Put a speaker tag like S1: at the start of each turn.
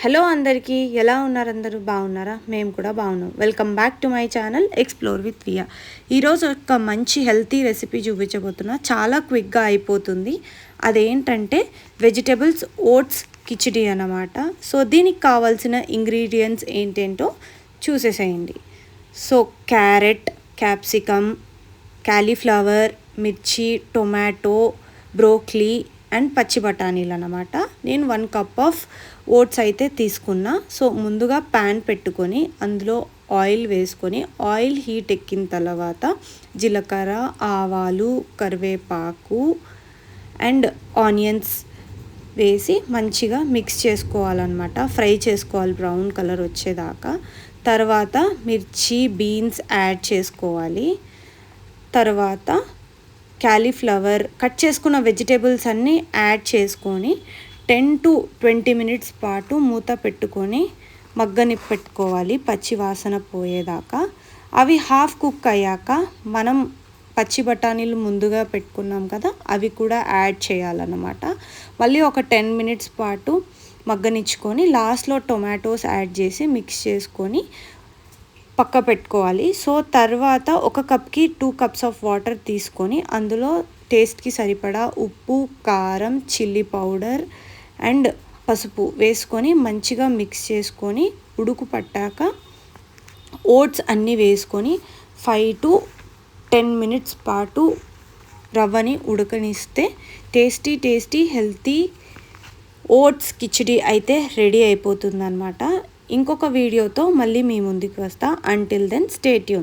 S1: Hello అందరికీ, ఎలా ఉన్నారు? అందరూ బాగున్నారా? మేము కూడా బాగున్నాం. Welcome back to my channel explore with Riya. ఈరోజు ఒక మంచి హెల్తీ రెసిపీ చూపించబోతున్నా. చాలా క్విక్గా అయిపోతుంది. అదేంటంటే వెజిటబుల్స్ ఓట్స్ కిచిడి అన్నమాట. సో దీనికి కావాల్సిన ఇంగ్రీడియంట్స్ ఏంటేంటో చూసేసేయండి. సో క్యారెట్, క్యాప్సికమ్, కాలీఫ్లవర్, మిర్చి, టొమాటో, బ్రోక్లీ అండ్ పచ్చి బఠానీలు అన్నమాట. నేను 1 కప్ ఆఫ్ ఓట్స్ అయితే తీసుకున్నా. సో ముందుగా ప్యాన్ పెట్టుకొని అందులో ఆయిల్ వేసుకొని ఆయిల్ హీట్ ఎక్కిన తర్వాత జీలకర్ర, ఆవాలు, కరివేపాకు అండ్ ఆనియన్స్ వేసి మంచిగా మిక్స్ చేసుకోవాలన్నమాట. ఫ్రై చేసుకోవాలి బ్రౌన్ కలర్ వచ్చేదాకా. తర్వాత మిర్చి, బీన్స్ యాడ్ చేసుకోవాలి. తర్వాత కాలీఫ్లవర్, కట్ చేసుకున్న వెజిటేబుల్స్ అన్నీ యాడ్ చేసుకొని 10 to 20 మినిట్స్ పాటు మూత పెట్టుకొని మగ్గని పెట్టుకోవాలి పచ్చి వాసన పోయేదాకా. అవి హాఫ్ కుక్ అయ్యాక మనం పచ్చి బఠానీలు ముందుగా పెట్టుకున్నాం కదా, అవి కూడా యాడ్ చేయాలన్నమాట. మళ్ళీ ఒక 10 మినిట్స్ పాటు మగ్గనిచ్చుకొని లాస్ట్లో టొమాటోస్ యాడ్ చేసి మిక్స్ చేసుకొని పక్క పెట్టుకోవాలి. సో తర్వాత ఒక కప్కి 2 కప్స్ ఆఫ్ వాటర్ తీసుకొని అందులో టేస్ట్కి సరిపడా ఉప్పు, కారం, చిల్లీ పౌడర్ అండ్ పసుపు వేసుకొని మంచిగా మిక్స్ చేసుకొని ఉడుకు పట్టాక ఓట్స్ అన్నీ వేసుకొని 5 to 10 మినిట్స్ పాటు రవ్వని ఉడకనిస్తే టేస్టీ హెల్తీ ఓట్స్ కిచిడి అయితే రెడీ అయిపోతుందన్నమాట. ఇంకొక వీడియోతో మళ్ళీ మీ ముందుకు వస్తా. Until then stay tune.